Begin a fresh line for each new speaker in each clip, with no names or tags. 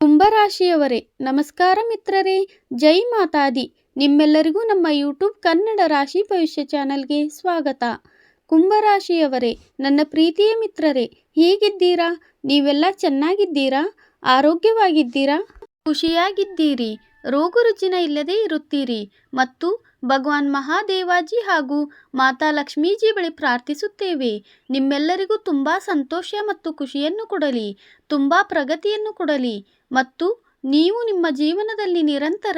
ಕುಂಭರಾಶಿಯವರೇ ನಮಸ್ಕಾರ ಮಿತ್ರರೇ, ಜೈ ಮಾತಾದಿ. ನಿಮ್ಮೆಲ್ಲರಿಗೂ ನಮ್ಮ ಯೂಟ್ಯೂಬ್ ಕನ್ನಡ ರಾಶಿ ಭವಿಷ್ಯ ಚಾನಲ್ಗೆ ಸ್ವಾಗತ. ಕುಂಭರಾಶಿಯವರೇ, ನನ್ನ ಪ್ರೀತಿಯ ಮಿತ್ರರೇ, ಹೇಗಿದ್ದೀರಾ? ನೀವೆಲ್ಲ ಚೆನ್ನಾಗಿದ್ದೀರಾ? ಆರೋಗ್ಯವಾಗಿದ್ದೀರಾ? ಖುಷಿಯಾಗಿದ್ದೀರಿ? ರೋಗ ರುಜಿನ ಇಲ್ಲದೆ ಇರುತ್ತೀರಿ ಮತ್ತು ಭಗವಾನ್ ಮಹಾದೇವಾಜಿ ಹಾಗೂ ಮಾತಾ ಲಕ್ಷ್ಮೀಜಿ ಬಳಿ ಪ್ರಾರ್ಥಿಸುತ್ತೇವೆ. ನಿಮ್ಮೆಲ್ಲರಿಗೂ ತುಂಬ ಸಂತೋಷ ಮತ್ತು ಖುಷಿಯನ್ನು ಕೊಡಲಿ, ತುಂಬ ಪ್ರಗತಿಯನ್ನು ಕೊಡಲಿ ಮತ್ತು ನೀವು ನಿಮ್ಮ ಜೀವನದಲ್ಲಿ ನಿರಂತರ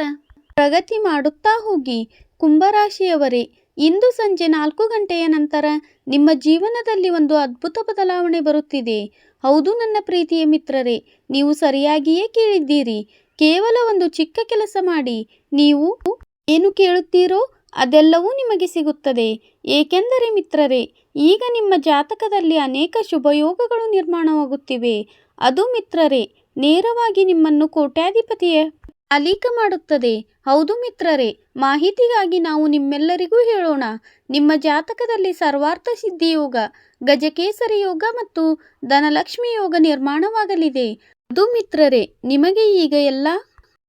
ಪ್ರಗತಿ ಮಾಡುತ್ತಾ ಹೋಗಿ. ಕುಂಭರಾಶಿಯವರೇ, ಇಂದು ಸಂಜೆ 4 ಗಂಟೆಯ ನಂತರ ನಿಮ್ಮ ಜೀವನದಲ್ಲಿ ಒಂದು ಅದ್ಭುತ ಬದಲಾವಣೆ ಬರುತ್ತಿದೆ. ಹೌದು ನನ್ನ ಪ್ರೀತಿಯ ಮಿತ್ರರೇ, ನೀವು ಸರಿಯಾಗಿಯೇ ಕೇಳಿದ್ದೀರಿ. ಕೇವಲ ಒಂದು ಚಿಕ್ಕ ಕೆಲಸ ಮಾಡಿ ನೀವು ಏನು ಕೇಳುತ್ತೀರೋ ಅದೆಲ್ಲವೂ ನಿಮಗೆ ಸಿಗುತ್ತದೆ. ಏಕೆಂದರೆ ಮಿತ್ರರೇ, ಈಗ ನಿಮ್ಮ ಜಾತಕದಲ್ಲಿ ಅನೇಕ ಶುಭಯೋಗಗಳು ನಿರ್ಮಾಣವಾಗುತ್ತಿವೆ. ಅದು ಮಿತ್ರರೇ ನೇರವಾಗಿ ನಿಮ್ಮನ್ನು ಕೋಟ್ಯಾಧಿಪತಿಯ ಮಾಲೀಕ ಮಾಡುತ್ತದೆ. ಹೌದು ಮಿತ್ರರೇ, ಮಾಹಿತಿಗಾಗಿ ನಾವು ನಿಮ್ಮೆಲ್ಲರಿಗೂ ಹೇಳೋಣ. ನಿಮ್ಮ ಜಾತಕದಲ್ಲಿ ಸರ್ವಾರ್ಥ ಸಿದ್ಧಿ ಯೋಗ, ಗಜಕೇಸರಿ ಯೋಗ ಮತ್ತು ಧನಲಕ್ಷ್ಮಿ ಯೋಗ ನಿರ್ಮಾಣವಾಗಲಿದೆ. ಅದು ಮಿತ್ರರೇ ನಿಮಗೆ ಈಗ ಎಲ್ಲ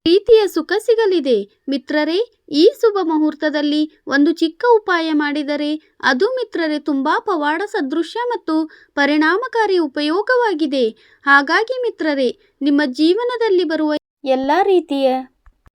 ರೀತಿಯ ಸುಖ ಸಿಗಲಿದೆ. ಮಿತ್ರರೇ, ಈ ಶುಭ ಮುಹೂರ್ತದಲ್ಲಿ ಒಂದು ಚಿಕ್ಕ ಉಪಾಯ ಮಾಡಿದರೆ ಅದು ಮಿತ್ರರೇ ತುಂಬಾ ಪವಾಡ ಸದೃಶ ಮತ್ತು ಪರಿಣಾಮಕಾರಿ ಉಪಯೋಗವಾಗಿದೆ. ಹಾಗಾಗಿ ಮಿತ್ರರೇ, ನಿಮ್ಮ ಜೀವನದಲ್ಲಿ ಬರುವ ಎಲ್ಲ ರೀತಿಯ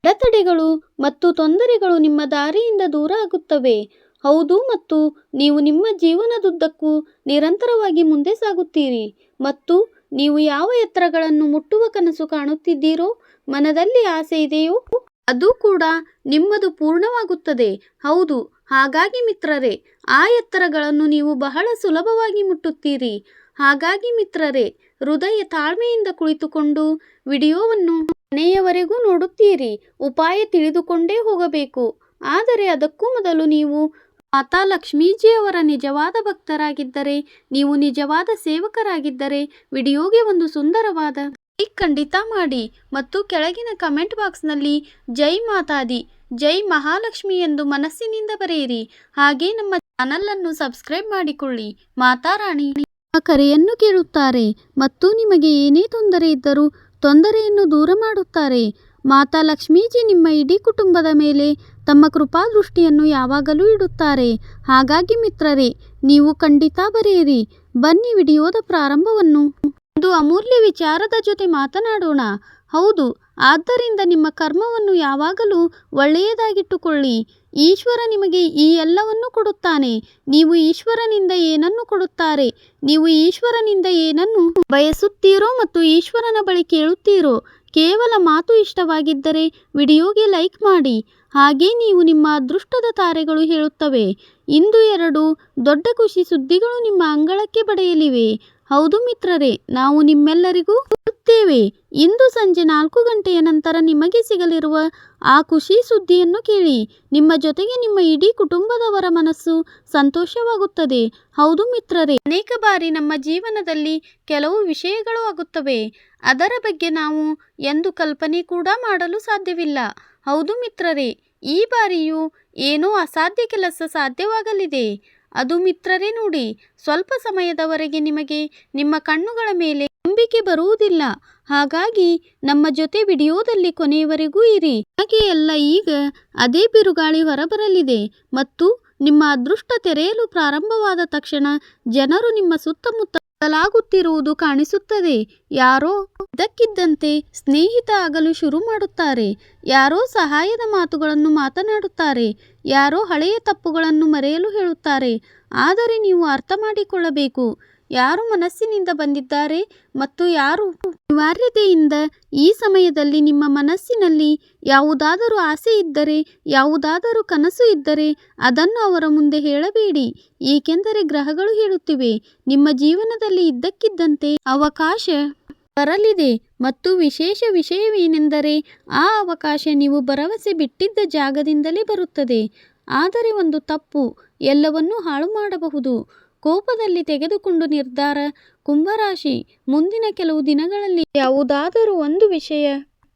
ಅಡೆತಡೆಗಳು ಮತ್ತು ತೊಂದರೆಗಳು ನಿಮ್ಮ ದಾರಿಯಿಂದ ದೂರ ಆಗುತ್ತವೆ. ಹೌದು, ಮತ್ತು ನೀವು ನಿಮ್ಮ ಜೀವನದುದ್ದಕ್ಕೂ ನಿರಂತರವಾಗಿ ಮುಂದೆ ಸಾಗುತ್ತೀರಿ ಮತ್ತು ನೀವು ಯಾವ ಎತ್ತರಗಳನ್ನು ಮುಟ್ಟುವ ಕನಸು ಕಾಣುತ್ತಿದ್ದೀರೋ, ಮನದಲ್ಲಿ ಆಸೆ ಇದೆಯೋ ಅದು ಕೂಡ ನಿಮ್ಮದು ಪೂರ್ಣವಾಗುತ್ತದೆ. ಹೌದು, ಹಾಗಾಗಿ ಮಿತ್ರರೇ, ಆ ಎತ್ತರಗಳನ್ನು ನೀವು ಬಹಳ ಸುಲಭವಾಗಿ ಮುಟ್ಟುತ್ತೀರಿ. ಹಾಗಾಗಿ ಮಿತ್ರರೇ, ಹೃದಯ ತಾಳ್ಮೆಯಿಂದ ಕುಳಿತುಕೊಂಡು ವಿಡಿಯೋವನ್ನು ಕೊನೆಯವರೆಗೂ ನೋಡುತ್ತೀರಿ. ಉಪಾಯ ತಿಳಿದುಕೊಂಡೇ ಹೋಗಬೇಕು. ಆದರೆ ಅದಕ್ಕೂ ಮೊದಲು ನೀವು ಮಾತಾ ಲಕ್ಷ್ಮೀಜಿಯವರ ನಿಜವಾದ ಭಕ್ತರಾಗಿದ್ದರೆ, ನೀವು ನಿಜವಾದ ಸೇವಕರಾಗಿದ್ದರೆ ವಿಡಿಯೋಗೆ ಒಂದು ಸುಂದರವಾದ ಲೈಕ್ ಖಂಡಿತ ಮಾಡಿ ಮತ್ತು ಕೆಳಗಿನ ಕಮೆಂಟ್ ಬಾಕ್ಸ್ನಲ್ಲಿ ಜೈ ಮಾತಾದಿ, ಜೈ ಮಹಾಲಕ್ಷ್ಮಿ ಎಂದು ಮನಸ್ಸಿನಿಂದ ಬರೆಯಿರಿ. ಹಾಗೆ ನಮ್ಮ ಚಾನಲನ್ನು ಸಬ್ಸ್ಕ್ರೈಬ್ ಮಾಡಿಕೊಳ್ಳಿ. ಮಾತಾರಾಣಿ ನಿಮ್ಮ ಕರೆಯನ್ನು ಕೇಳುತ್ತಾರೆ ಮತ್ತು ನಿಮಗೆ ಏನೇ ತೊಂದರೆ ಇದ್ದರೂ ತೊಂದರೆಯನ್ನು ದೂರ ಮಾಡುತ್ತಾರೆ. ಮಾತಾ ಲಕ್ಷ್ಮೀಜಿ ನಿಮ್ಮ ಇಡೀ ಕುಟುಂಬದ ಮೇಲೆ ತಮ್ಮ ಕೃಪಾ ದೃಷ್ಟಿಯನ್ನು ಯಾವಾಗಲೂ ಇಡುತ್ತಾರೆ. ಹಾಗಾಗಿ ಮಿತ್ರರೇ, ನೀವು ಖಂಡಿತ ಬರೆಯಿರಿ. ಬನ್ನಿ ವಿಡಿಯೋದ ಪ್ರಾರಂಭವನ್ನು ಒಂದು ಅಮೂಲ್ಯ ವಿಚಾರದ ಜೊತೆ ಮಾತನಾಡೋಣ. ಹೌದು, ಆದ್ದರಿಂದ ನಿಮ್ಮ ಕರ್ಮವನ್ನು ಯಾವಾಗಲೂ ಒಳ್ಳೆಯದಾಗಿಟ್ಟುಕೊಳ್ಳಿ. ಈಶ್ವರ ನಿಮಗೆ ಈ ಎಲ್ಲವನ್ನು ಕೊಡುತ್ತಾನೆ. ನೀವು ಈಶ್ವರನಿಂದ ಏನನ್ನು ಕೊಡುತ್ತಾರೆ, ನೀವು ಈಶ್ವರನಿಂದ ಏನನ್ನು ಬಯಸುತ್ತೀರೋ ಮತ್ತು ಈಶ್ವರನ ಬಳಿ ಕೇಳುತ್ತೀರೋ. ಕೇವಲ ಮಾತು ಇಷ್ಟವಾಗಿದ್ದರೆ ವಿಡಿಯೋಗೆ ಲೈಕ್ ಮಾಡಿ. ಹಾಗೆ ನೀವು ನಿಮ್ಮ ಅದೃಷ್ಟದ ತಾರೆಗಳು ಹೇಳುತ್ತವೆ. ಇಂದು 2 ದೊಡ್ಡ ಖುಷಿ ಸುದ್ದಿಗಳು ನಿಮ್ಮ ಅಂಗಳಕ್ಕೆ ಬಡಿಯಲಿವೆ. ಹೌದು ಮಿತ್ರರೇ, ನಾವು ನಿಮ್ಮೆಲ್ಲರಿಗೂ ಹೇಳುತ್ತೇವೆ. ಇಂದು ಸಂಜೆ 4 ಗಂಟೆಯ ನಂತರ ನಿಮಗೆ ಸಿಗಲಿರುವ ಆ ಖುಷಿ ಸುದ್ದಿಯನ್ನು ಕೇಳಿ. ನಿಮ್ಮ ಜೊತೆಗೆ ನಿಮ್ಮ ಇಡೀ ಕುಟುಂಬದವರ ಮನಸ್ಸು ಸಂತೋಷವಾಗುತ್ತದೆ. ಹೌದು ಮಿತ್ರರೇ, ಅನೇಕ ಬಾರಿ ನಮ್ಮ ಜೀವನದಲ್ಲಿ ಕೆಲವು ವಿಷಯಗಳು ಆಗುತ್ತವೆ. ಅದರ ಬಗ್ಗೆ ನಾವು ಎಂದು ಕಲ್ಪನೆ ಕೂಡ ಮಾಡಲು ಸಾಧ್ಯವಿಲ್ಲ. ಹೌದು ಮಿತ್ರರೇ, ಈ ಬಾರಿಯೂ ಏನೋ ಅಸಾಧ್ಯ ಕೆಲಸ ಸಾಧ್ಯವಾಗಲಿದೆ. ಅದು ಮಿತ್ರರೇ ನೋಡಿ, ಸ್ವಲ್ಪ ಸಮಯದವರೆಗೆ ನಿಮಗೆ ನಿಮ್ಮ ಕಣ್ಣುಗಳ ಮೇಲೆ ನಂಬಿಕೆ ಬರುವುದಿಲ್ಲ. ಹಾಗಾಗಿ ನಮ್ಮ ಜೊತೆ ವಿಡಿಯೋದಲ್ಲಿ ಕೊನೆಯವರೆಗೂ ಇರಿ. ಹಾಗೆ ಎಲ್ಲ ಈಗ ಅದೇ ಬಿರುಗಾಳಿ ಹೊರಬರಲಿದೆ ಮತ್ತು ನಿಮ್ಮ ಅದೃಷ್ಟ ತೆರೆಯಲು ಪ್ರಾರಂಭವಾದ ತಕ್ಷಣ ಜನರು ನಿಮ್ಮ ಸುತ್ತಮುತ್ತ ಬದಲಾಗುತ್ತಿರುವುದು ಕಾಣಿಸುತ್ತದೆ. ಯಾರೋ ಇದ್ದಕ್ಕಿದ್ದಂತೆ ಸ್ನೇಹಿತ ಆಗಲು ಶುರು ಮಾಡುತ್ತಾರೆ. ಯಾರೋ ಸಹಾಯದ ಮಾತುಗಳನ್ನು ಮಾತನಾಡುತ್ತಾರೆ. ಯಾರೋ ಹಳೆಯ ತಪ್ಪುಗಳನ್ನು ಮರೆಯಲು ಹೇಳುತ್ತಾರೆ. ಆದರೆ ನೀವು ಅರ್ಥ ಮಾಡಿಕೊಳ್ಳಬೇಕು, ಯಾರು ಮನಸ್ಸಿನಿಂದ ಬಂದಿದ್ದಾರೆ ಮತ್ತು ಯಾರು ಅನಿವಾರ್ಯತೆಯಿಂದ. ಈ ಸಮಯದಲ್ಲಿ ನಿಮ್ಮ ಮನಸ್ಸಿನಲ್ಲಿ ಯಾವುದಾದರೂ ಆಸೆ ಇದ್ದರೆ, ಯಾವುದಾದರೂ ಕನಸು ಇದ್ದರೆ ಅದನ್ನು ಅವರ ಮುಂದೆ ಹೇಳಬೇಡಿ. ಏಕೆಂದರೆ ಗ್ರಹಗಳು ಹೇಳುತ್ತಿವೆ, ನಿಮ್ಮ ಜೀವನದಲ್ಲಿ ಇದ್ದಕ್ಕಿದ್ದಂತೆ ಅವಕಾಶ ಬರಲಿದೆ. ಮತ್ತು ವಿಶೇಷ ವಿಷಯವೇನೆಂದರೆ, ಆ ಅವಕಾಶ ನೀವು ಭರವಸೆ ಬಿಟ್ಟಿದ್ದ ಜಾಗದಿಂದಲೇ ಬರುತ್ತದೆ. ಆದರೆ ಒಂದು ತಪ್ಪು ಎಲ್ಲವನ್ನೂ ಹಾಳು ಮಾಡಬಹುದು. ಕೋಪದಲ್ಲಿ ತೆಗೆದುಕೊಂಡ ನಿರ್ಧಾರ. ಕುಂಭರಾಶಿ, ಮುಂದಿನ ಕೆಲವು ದಿನಗಳಲ್ಲಿ ಯಾವುದಾದರೂ ಒಂದು ವಿಷಯ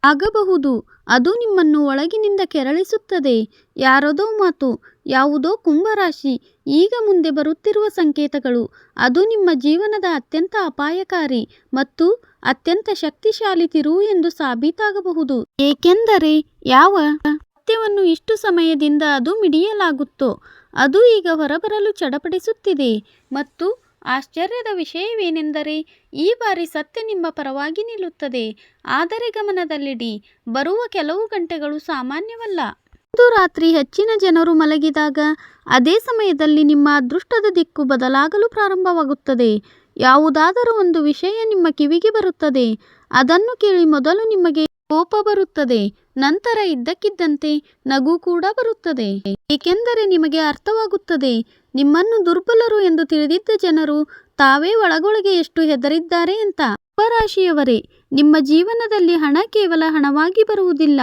ಆಗಬಹುದು. ಅದು ನಿಮ್ಮನ್ನು ಒಳಗಿನಿಂದ ಕೆರಳಿಸುತ್ತದೆ. ಯಾರದೋ ಮಾತು, ಯಾವುದೋ ಕುಂಭರಾಶಿ ಈಗ ಮುಂದೆ ಬರುತ್ತಿರುವ ಸಂಕೇತಗಳು ಅದು ನಿಮ್ಮ ಜೀವನದ ಅತ್ಯಂತ ಅಪಾಯಕಾರಿ ಮತ್ತು ಅತ್ಯಂತ ಶಕ್ತಿಶಾಲಿ ತಿರುವು ಎಂದು ಸಾಬೀತಾಗಬಹುದು. ಏಕೆಂದರೆ ಯಾವ ಸತ್ಯವನ್ನು ಇಷ್ಟು ಸಮಯದಿಂದ ಅದು ಮಿಡಿಯಲಾಗುತ್ತೋ ಅದು ಈಗ ಹೊರಬರಲು ಚಡಪಡಿಸುತ್ತಿದೆ. ಮತ್ತು ಆಶ್ಚರ್ಯದ ವಿಷಯವೇನೆಂದರೆ ಈ ಬಾರಿ ಸತ್ಯ ನಿಮ್ಮ ಪರವಾಗಿ ನಿಲ್ಲುತ್ತದೆ. ಆದರೆ ಗಮನದಲ್ಲಿಡಿ, ಬರುವ ಕೆಲವು ಗಂಟೆಗಳು ಸಾಮಾನ್ಯವಲ್ಲ. ಒಂದು ರಾತ್ರಿ ಹೆಚ್ಚಿನ ಜನರು ಮಲಗಿದಾಗ ಅದೇ ಸಮಯದಲ್ಲಿ ನಿಮ್ಮ ಅದೃಷ್ಟದ ದಿಕ್ಕು ಬದಲಾಗಲು ಪ್ರಾರಂಭವಾಗುತ್ತದೆ. ಯಾವುದಾದರೂ ಒಂದು ವಿಷಯ ನಿಮ್ಮ ಕಿವಿಗೆ ಬರುತ್ತದೆ. ಅದನ್ನು ಕೇಳಿ ಮೊದಲು ನಿಮಗೆ ಕೋಪ ಬರುತ್ತದೆ, ನಂತರ ಇದ್ದಕ್ಕಿದ್ದಂತೆ ನಗು ಕೂಡ ಬರುತ್ತದೆ. ಏಕೆಂದರೆ ನಿಮಗೆ ಅರ್ಥವಾಗುತ್ತದೆ, ನಿಮ್ಮನ್ನು ದುರ್ಬಲರು ಎಂದು ತಿಳಿದಿದ್ದ ಜನರು ತಾವೇ ಒಳಗೊಳಗೆ ಎಷ್ಟು ಹೆದರಿದ್ದಾರೆ ಅಂತ. ಕುಂಭರಾಶಿಯವರೇ, ನಿಮ್ಮ ಜೀವನದಲ್ಲಿ ಹಣ ಕೇವಲ ಹಣವಾಗಿ ಬರುವುದಿಲ್ಲ.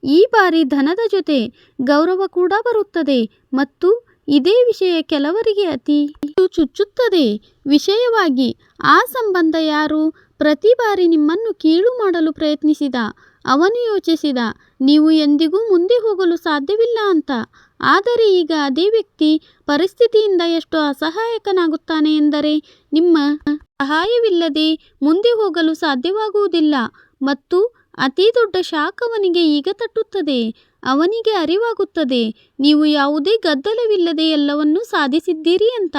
ಈ ಬಾರಿ ಧನದ ಜೊತೆ ಗೌರವ ಕೂಡ ಬರುತ್ತದೆ. ಮತ್ತು ಇದೇ ವಿಷಯ ಕೆಲವರಿಗೆ ಅತಿ ಚುಚ್ಚುತ್ತದೆ. ವಿಷಯವಾಗಿ ಆ ಸಂಬಂಧ ಯಾರು ಪ್ರತಿ ಬಾರಿ ನಿಮ್ಮನ್ನು ಕೀಳು ಮಾಡಲು ಪ್ರಯತ್ನಿಸಿದ ಅವನು ಯೋಚಿಸಿದ ನೀವು ಎಂದಿಗೂ ಮುಂದೆ ಹೋಗಲು ಸಾಧ್ಯವಿಲ್ಲ ಅಂತ. ಆದರೆ ಈಗ ಅದೇ ವ್ಯಕ್ತಿ ಪರಿಸ್ಥಿತಿಯಿಂದ ಎಷ್ಟು ಅಸಹಾಯಕನಾಗುತ್ತಾನೆ ಎಂದರೆ ನಿಮ್ಮ ಸಹಾಯವಿಲ್ಲದೆ ಮುಂದೆ ಹೋಗಲು ಸಾಧ್ಯವಾಗುವುದಿಲ್ಲ. ಮತ್ತು ಅತಿ ದೊಡ್ಡ ಶಾಕ್ ಅವನಿಗೆ ಈಗ ತಟ್ಟುತ್ತದೆ. ಅವನಿಗೆ ಅರಿವಾಗುತ್ತದೆ ನೀವು ಯಾವುದೇ ಗದ್ದಲವಿಲ್ಲದೆ ಎಲ್ಲವನ್ನೂ ಸಾಧಿಸಿದ್ದೀರಿ ಅಂತ.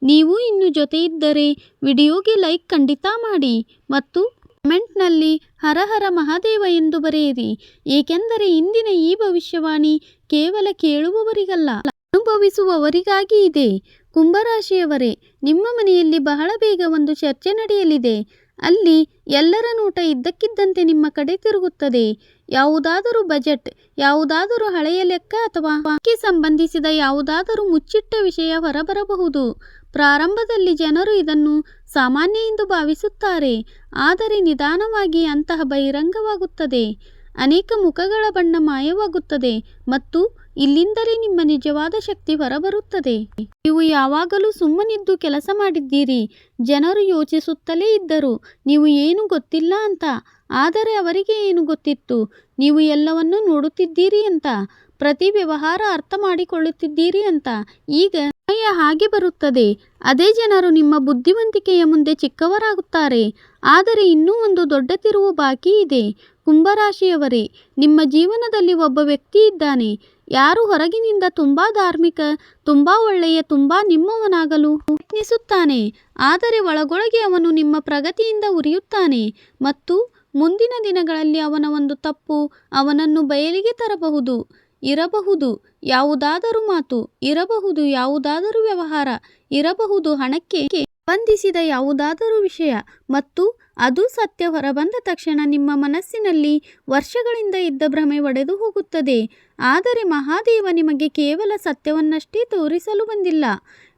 ನೀವು ಇನ್ನು ಜೊತೆ ಇದ್ದರೆ ವಿಡಿಯೋಗೆ ಲೈಕ್ ಖಂಡಿತ ಮಾಡಿ ಮತ್ತು ಕಮೆಂಟ್ನಲ್ಲಿ ಹರ ಹರ ಮಹಾದೇವ ಎಂದು ಬರೆಯಿರಿ. ಏಕೆಂದರೆ ಇಂದಿನ ಈ ಭವಿಷ್ಯವಾಣಿ ಕೇವಲ ಕೇಳುವವರಿಗಲ್ಲ, ಅನುಭವಿಸುವವರಿಗಾಗಿ ಇದೆ. ಕುಂಭರಾಶಿಯವರೇ, ನಿಮ್ಮ ಮನೆಯಲ್ಲಿ ಬಹಳ ಬೇಗ ಒಂದು ಚರ್ಚೆ ನಡೆಯಲಿದೆ. ಅಲ್ಲಿ ಎಲ್ಲರ ನೋಟ ಇದ್ದಕ್ಕಿದ್ದಂತೆ ನಿಮ್ಮ ಕಡೆ ತಿರುಗುತ್ತದೆ. ಯಾವುದಾದರೂ ಬಜೆಟ್, ಯಾವುದಾದರೂ ಹಳೆಯ ಲೆಕ್ಕ ಅಥವಾ ಬಾಕಿ ಸಂಬಂಧಿಸಿದ ಯಾವುದಾದರೂ ಮುಚ್ಚಿಟ್ಟ ವಿಷಯ ಹೊರಬರಬಹುದು. ಪ್ರಾರಂಭದಲ್ಲಿ ಜನರು ಇದನ್ನು ಸಾಮಾನ್ಯ ಎಂದು ಭಾವಿಸುತ್ತಾರೆ, ಆದರೆ ನಿಧಾನವಾಗಿ ಅಂತಹ ಬಹಿರಂಗವಾಗುತ್ತದೆ. ಅನೇಕ ಮುಖಗಳ ಬಣ್ಣ ಮಾಯವಾಗುತ್ತದೆ ಮತ್ತು ಇಲ್ಲಿಂದಲೇ ನಿಮ್ಮ ನಿಜವಾದ ಶಕ್ತಿ ಹೊರಬರುತ್ತದೆ. ನೀವು ಯಾವಾಗಲೂ ಸುಮ್ಮನಿದ್ದು ಕೆಲಸ ಮಾಡಿದ್ದೀರಿ. ಜನರು ಯೋಚಿಸುತ್ತಲೇ ಇದ್ದರು ನೀವು ಏನು ಗೊತ್ತಿಲ್ಲ ಅಂತ. ಆದರೆ ಅವರಿಗೆ ಏನು ಗೊತ್ತಿತ್ತು, ನೀವು ಎಲ್ಲವನ್ನೂ ನೋಡುತ್ತಿದ್ದೀರಿ ಅಂತ, ಪ್ರತಿ ವ್ಯವಹಾರ ಅರ್ಥ ಮಾಡಿಕೊಳ್ಳುತ್ತಿದ್ದೀರಿ ಅಂತ. ಈಗ ಸಮಯ ಹಾಗೆ ಬರುತ್ತದೆ, ಅದೇ ಜನರು ನಿಮ್ಮ ಬುದ್ಧಿವಂತಿಕೆಯ ಮುಂದೆ ಚಿಕ್ಕವರಾಗುತ್ತಾರೆ. ಆದರೆ ಇನ್ನೂ ಒಂದು ದೊಡ್ಡ ತಿರುವು ಬಾಕಿ ಇದೆ. ಕುಂಭರಾಶಿಯವರೇ, ನಿಮ್ಮ ಜೀವನದಲ್ಲಿ ಒಬ್ಬ ವ್ಯಕ್ತಿ ಇದ್ದಾನೆ. ಯಾರು ಹೊರಗಿನಿಂದ ತುಂಬಾ ಧಾರ್ಮಿಕ, ತುಂಬಾ ಒಳ್ಳೆಯ, ತುಂಬಾ ನಿಮ್ಮವನಾಗಲು ಪ್ರಯತ್ನಿಸುತ್ತಾನೆ. ಆದರೆ ಒಳಗೊಳಗೆ ಅವನು ನಿಮ್ಮ ಪ್ರಗತಿಯಿಂದ ಉರಿಯುತ್ತಾನೆ. ಮತ್ತು ಮುಂದಿನ ದಿನಗಳಲ್ಲಿ ಅವನ ಒಂದು ತಪ್ಪು ಅವನನ್ನು ಬಯಲಿಗೆ ತರಬಹುದು. ಇರಬಹುದು ಯಾವುದಾದರೂ ಮಾತು, ಇರಬಹುದು ಯಾವುದಾದರೂ ವ್ಯವಹಾರ, ಇರಬಹುದು ಹಣಕ್ಕೆ ಸಂಬಂಧಿಸಿದ ಯಾವುದಾದರೂ ವಿಷಯ. ಮತ್ತು ಅದು ಸತ್ಯ ಹೊರಬಂದ ತಕ್ಷಣ ನಿಮ್ಮ ಮನಸ್ಸಿನಲ್ಲಿ ವರ್ಷಗಳಿಂದ ಇದ್ದ ಭ್ರಮೆ ಒಡೆದು ಹೋಗುತ್ತದೆ. ಆದರೆ ಮಹಾದೇವ ನಿಮಗೆ ಕೇವಲ ಸತ್ಯವನ್ನಷ್ಟೇ ತೋರಿಸಲು ಬಂದಿಲ್ಲ,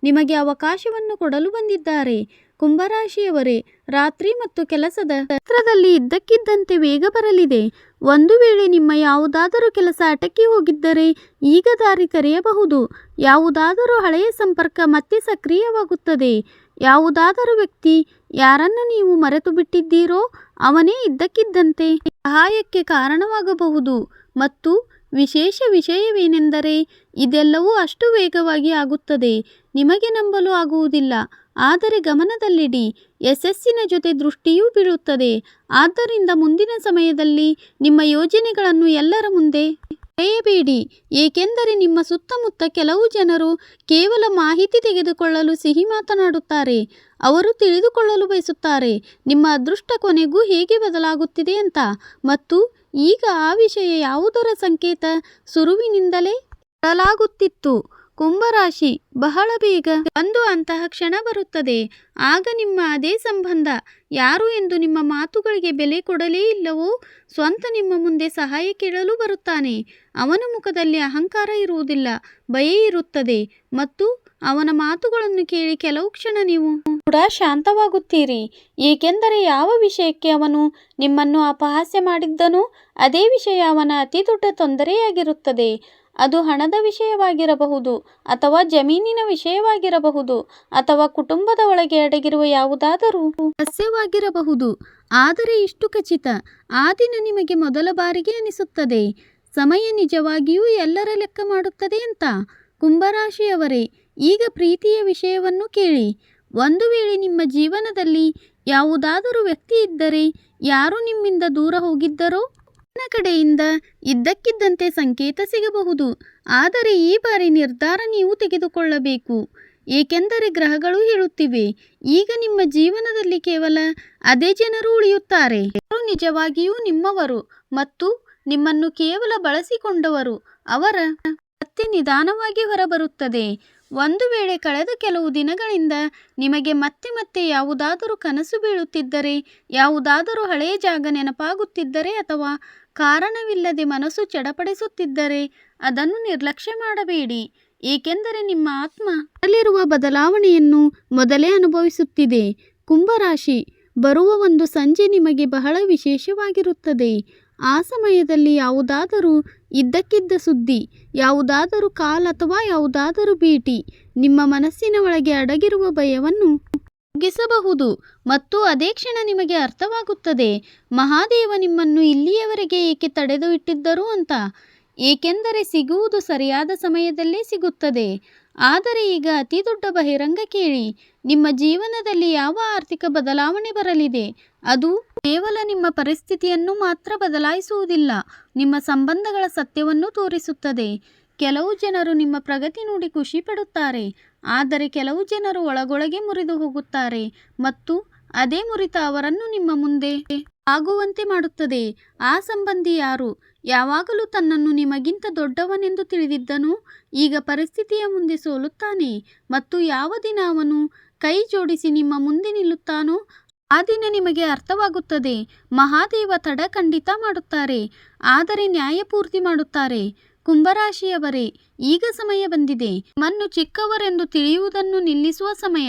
ನಿಮಗೆ ಅವಕಾಶವನ್ನು ಕೊಡಲು ಬಂದಿದ್ದಾರೆ. ಕುಂಭರಾಶಿಯವರೇ, ರಾತ್ರಿ ಮತ್ತು ಕೆಲಸದ ಕ್ಷೇತ್ರದಲ್ಲಿ ಇದ್ದಕ್ಕಿದ್ದಂತೆ ವೇಗ ಬರಲಿದೆ. ಒಂದು ವೇಳೆ ನಿಮ್ಮ ಯಾವುದಾದರೂ ಕೆಲಸ ಅಟಕಿ ಹೋಗಿದ್ದರೆ ಈಗ ದಾರಿ ತೆರೆಯಬಹುದು. ಯಾವುದಾದರೂ ಹಳೆಯ ಸಂಪರ್ಕ ಮತ್ತೆ ಸಕ್ರಿಯವಾಗುತ್ತದೆ. ಯಾವುದಾದರೂ ವ್ಯಕ್ತಿ ಯಾರನ್ನು ನೀವು ಮರೆತು ಬಿಟ್ಟಿದ್ದೀರೋ ಅವನೇ ಇದ್ದಕ್ಕಿದ್ದಂತೆ ಸಹಾಯಕ್ಕೆ ಕಾರಣವಾಗಬಹುದು. ಮತ್ತು ವಿಶೇಷ ವಿಷಯವೇನೆಂದರೆ ಇದೆಲ್ಲವೂ ಅಷ್ಟು ವೇಗವಾಗಿ ಆಗುತ್ತದೆ ನಿಮಗೆ ನಂಬಲು ಆಗುವುದಿಲ್ಲ. ಆದರೆ ಗಮನದಲ್ಲಿಡಿ, ಯಶಸ್ಸಿನ ಜೊತೆ ದೃಷ್ಟಿಯೂ ಬೀಳುತ್ತದೆ. ಆದ್ದರಿಂದ ಮುಂದಿನ ಸಮಯದಲ್ಲಿ ನಿಮ್ಮ ಯೋಜನೆಗಳನ್ನು ಎಲ್ಲರ ಮುಂದೆ ಮರೆಯಬೇಡಿ. ಏಕೆಂದರೆ ನಿಮ್ಮ ಸುತ್ತಮುತ್ತ ಕೆಲವು ಜನರು ಕೇವಲ ಮಾಹಿತಿ ತೆಗೆದುಕೊಳ್ಳಲು ಸಿಹಿ ಮಾತನಾಡುತ್ತಾರೆ. ಅವರು ತಿಳಿದುಕೊಳ್ಳಲು ಬಯಸುತ್ತಾರೆ ನಿಮ್ಮ ಅದೃಷ್ಟ ಕೊನೆಗೂ ಹೇಗೆ ಬದಲಾಗುತ್ತಿದೆ ಅಂತ. ಮತ್ತು ಈಗ ಆ ವಿಷಯ ಯಾವುದರ ಸಂಕೇತ ಶುರುವಿನಿಂದಲೇ ಬದಲಾಗುತ್ತಿತ್ತು. ಕುಂಭರಾಶಿ, ಬಹಳ ಬೇಗ ಒಂದು ಅಂತಹ ಕ್ಷಣ ಬರುತ್ತದೆ. ಆಗ ನಿಮ್ಮ ಅದೇ ಸಂಬಂಧ ಯಾರು ಎಂದು ನಿಮ್ಮ ಮಾತುಗಳಿಗೆ ಬೆಲೆ ಕೊಡಲೇ ಇಲ್ಲವೋ ಸ್ವಂತ ನಿಮ್ಮ ಮುಂದೆ ಸಹಾಯ ಕೇಳಲು ಬರುತ್ತಾನೆ. ಅವನ ಮುಖದಲ್ಲಿ ಅಹಂಕಾರ ಇರುವುದಿಲ್ಲ, ಭಯ ಇರುತ್ತದೆ. ಮತ್ತು ಅವನ ಮಾತುಗಳನ್ನು ಕೇಳಿ ಕೆಲವು ಕ್ಷಣ ನೀವು ಕೂಡ ಶಾಂತವಾಗುತ್ತೀರಿ. ಏಕೆಂದರೆ ಯಾವ ವಿಷಯಕ್ಕೆ ಅವನು ನಿಮ್ಮನ್ನು ಅಪಹಾಸ್ಯ ಮಾಡಿದ್ದನೋ ಅದೇ ವಿಷಯ ಅವನ ಅತಿ ದೊಡ್ಡ ತೊಂದರೆಯಾಗಿರುತ್ತದೆ. ಅದು ಹಣದ ವಿಷಯವಾಗಿರಬಹುದು, ಅಥವಾ ಜಮೀನಿನ ವಿಷಯವಾಗಿರಬಹುದು, ಅಥವಾ ಕುಟುಂಬದ ಒಳಗೆ ಅಡಗಿರುವ ಯಾವುದಾದರೂ ರಹಸ್ಯವಾಗಿರಬಹುದು. ಆದರೆ ಇಷ್ಟು ಖಚಿತ, ಆ ದಿನ ನಿಮಗೆ ಮೊದಲ ಬಾರಿಗೆ ಅನಿಸುತ್ತದೆ ಸಮಯ ನಿಜವಾಗಿಯೂ ಎಲ್ಲರ ಲೆಕ್ಕ ಮಾಡುತ್ತದೆ ಅಂತ. ಕುಂಭರಾಶಿಯವರೇ, ಈಗ ಪ್ರೀತಿಯ ವಿಷಯವನ್ನು ಕೇಳಿ. ಒಂದು ವೇಳೆ ನಿಮ್ಮ ಜೀವನದಲ್ಲಿ ಯಾವುದಾದರೂ ವ್ಯಕ್ತಿ ಇದ್ದರೆ, ಯಾರು ನಿಮ್ಮಿಂದ ದೂರ ಹೋಗಿದ್ದರೋ ನನ್ನ ಕಡೆಯಿಂದ ಇದ್ದಕ್ಕಿದ್ದಂತೆ ಸಂಕೇತ ಸಿಗಬಹುದು. ಆದರೆ ಈ ಬಾರಿ ನಿರ್ಧಾರ ನೀವು ತೆಗೆದುಕೊಳ್ಳಬೇಕು. ಏಕೆಂದರೆ ಗ್ರಹಗಳು ಹೇಳುತ್ತಿವೆ, ಈಗ ನಿಮ್ಮ ಜೀವನದಲ್ಲಿ ಕೇವಲ ಅದೇ ಜನರು ಉಳಿಯುತ್ತಾರೆ. ಅವರು ನಿಜವಾಗಿಯೂ ನಿಮ್ಮವರು ಮತ್ತು ನಿಮ್ಮನ್ನು ಕೇವಲ ಬಳಸಿಕೊಂಡವರು. ಅವರ ಮತ್ತೆ ನಿಧಾನವಾಗಿ ಹೊರಬರುತ್ತದೆ. ಒಂದು ವೇಳೆ ಕಳೆದ ಕೆಲವು ದಿನಗಳಿಂದ ನಿಮಗೆ ಮತ್ತೆ ಮತ್ತೆ ಯಾವುದಾದರೂ ಕನಸು ಬೀಳುತ್ತಿದ್ದರೆ, ಯಾವುದಾದರೂ ಹಳೆಯ ಜಾಗ ನೆನಪಾಗುತ್ತಿದ್ದರೆ ಅಥವಾ ಕಾರಣವಿಲ್ಲದೆ ಮನಸ್ಸು ಚಡಪಡಿಸುತ್ತಿದ್ದರೆ ಅದನ್ನು ನಿರ್ಲಕ್ಷ್ಯ ಮಾಡಬೇಡಿ. ಏಕೆಂದರೆ ನಿಮ್ಮ ಆತ್ಮ ಅಲ್ಲಿರುವ ಬದಲಾವಣೆಯನ್ನು ಮೊದಲೇ ಅನುಭವಿಸುತ್ತಿದೆ. ಕುಂಭರಾಶಿ, ಬರುವ ಒಂದು ಸಂಜೆ ನಿಮಗೆ ಬಹಳ ವಿಶೇಷವಾಗಿರುತ್ತದೆ. ಆ ಸಮಯದಲ್ಲಿ ಯಾವುದಾದರೂ ಇದ್ದಕ್ಕಿದ್ದ ಸುದ್ದಿ, ಯಾವುದಾದರೂ ಕಾಲ್ ಅಥವಾ ಯಾವುದಾದರೂ ಭೇಟಿ ನಿಮ್ಮ ಮನಸ್ಸಿನ ಒಳಗೆ ಅಡಗಿರುವ ಭಯವನ್ನು ಮುಗಿಸಬಹುದು ಮತ್ತು ಅದೇ ಕ್ಷಣ ನಿಮಗೆ ಅರ್ಥವಾಗುತ್ತದೆ ಮಹಾದೇವ ನಿಮ್ಮನ್ನು ಇಲ್ಲಿಯವರೆಗೆ ಏಕೆ ತಡೆದು ಇಟ್ಟಿದ್ದರು ಅಂತ. ಏಕೆಂದರೆ ಸಿಗುವುದು ಸರಿಯಾದ ಸಮಯದಲ್ಲೇ ಸಿಗುತ್ತದೆ. ಆದರೆ ಈಗ ಅತಿ ದೊಡ್ಡ ಬಹಿರಂಗ ಕೇಳಿ. ನಿಮ್ಮ ಜೀವನದಲ್ಲಿ ಯಾವ ಆರ್ಥಿಕ ಬದಲಾವಣೆ ಬರಲಿದೆ, ಅದು ಕೇವಲ ನಿಮ್ಮ ಪರಿಸ್ಥಿತಿಯನ್ನು ಮಾತ್ರ ಬದಲಾಯಿಸುವುದಿಲ್ಲ, ನಿಮ್ಮ ಸಂಬಂಧಗಳ ಸತ್ಯವನ್ನು ತೋರಿಸುತ್ತದೆ. ಕೆಲವು ಜನರು ನಿಮ್ಮ ಪ್ರಗತಿ ನೋಡಿ ಖುಷಿ ಪಡುತ್ತಾರೆ, ಆದರೆ ಕೆಲವು ಜನರು ಒಳಗೊಳಗೆ ಮುರಿದು ಹೋಗುತ್ತಾರೆ ಮತ್ತು ಅದೇ ಮುರಿತ ಅವರನ್ನು ನಿಮ್ಮ ಮುಂದೆ ಆಗುವಂತೆ ಮಾಡುತ್ತದೆ. ಆ ಸಂಬಂಧಿ ಯಾರು ಯಾವಾಗಲೂ ತನ್ನನ್ನು ನಿಮಗಿಂತ ದೊಡ್ಡವನೆಂದು ತಿಳಿದಿದ್ದನು, ಈಗ ಪರಿಸ್ಥಿತಿಯ ಮುಂದೆ ಸೋಲುತ್ತಾನೆ ಮತ್ತು ಯಾವ ದಿನ ಅವನು ಕೈ ಜೋಡಿಸಿ ನಿಮ್ಮ ಮುಂದೆ ನಿಲ್ಲುತ್ತಾನೋ ಆ ದಿನ ನಿಮಗೆ ಅರ್ಥವಾಗುತ್ತದೆ ಮಹಾದೇವ ತಡ ಖಂಡಿತ ಮಾಡುತ್ತಾರೆ, ಆದರೆ ನ್ಯಾಯಪೂರ್ತಿ ಮಾಡುತ್ತಾರೆ. ಕುಂಭರಾಶಿಯವರೇ, ಈಗ ಸಮಯ ಬಂದಿದೆ. ನಿಮ್ಮನ್ನು ಚಿಕ್ಕವರೆಂದು ತಿಳಿಯುವುದನ್ನು ನಿಲ್ಲಿಸುವ ಸಮಯ.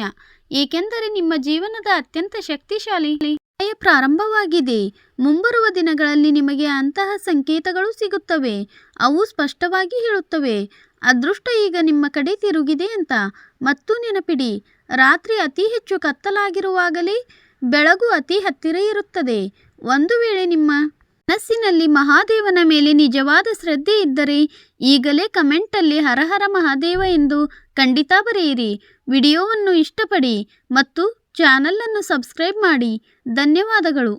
ಏಕೆಂದರೆ ನಿಮ್ಮ ಜೀವನದ ಅತ್ಯಂತ ಶಕ್ತಿಶಾಲಿ ಸಮಯ ಪ್ರಾರಂಭವಾಗಿದೆ. ಮುಂಬರುವ ದಿನಗಳಲ್ಲಿ ನಿಮಗೆ ಅಂತಹ ಸಂಕೇತಗಳು ಸಿಗುತ್ತವೆ. ಅವು ಸ್ಪಷ್ಟವಾಗಿ ಹೇಳುತ್ತವೆ ಅದೃಷ್ಟ ಈಗ ನಿಮ್ಮ ಕಡೆ ತಿರುಗಿದೆ ಅಂತ. ಮತ್ತು ನೆನಪಿಡಿ, ರಾತ್ರಿ ಅತಿ ಹೆಚ್ಚು ಕತ್ತಲಾಗಿರುವಾಗಲೇ ಬೆಳಗು ಅತಿ ಹತ್ತಿರ ಇರುತ್ತದೆ. ಒಂದು ವೇಳೆ ನಿಮ್ಮ ಮನಸ್ಸಿನಲ್ಲಿ ಮಹಾದೇವನ ಮೇಲೆ ನಿಜವಾದ ಶ್ರದ್ಧೆ ಇದ್ದರೆ ಈಗಲೇ ಕಮೆಂಟಲ್ಲಿ ಹರ ಹರ ಮಹಾದೇವ ಎಂದು ಖಂಡಿತ ಬರೆಯಿರಿ. ವಿಡಿಯೋವನ್ನು ಇಷ್ಟಪಡಿ ಮತ್ತು ಚಾನಲನ್ನು ಸಬ್ಸ್ಕ್ರೈಬ್ ಮಾಡಿ. ಧನ್ಯವಾದಗಳು.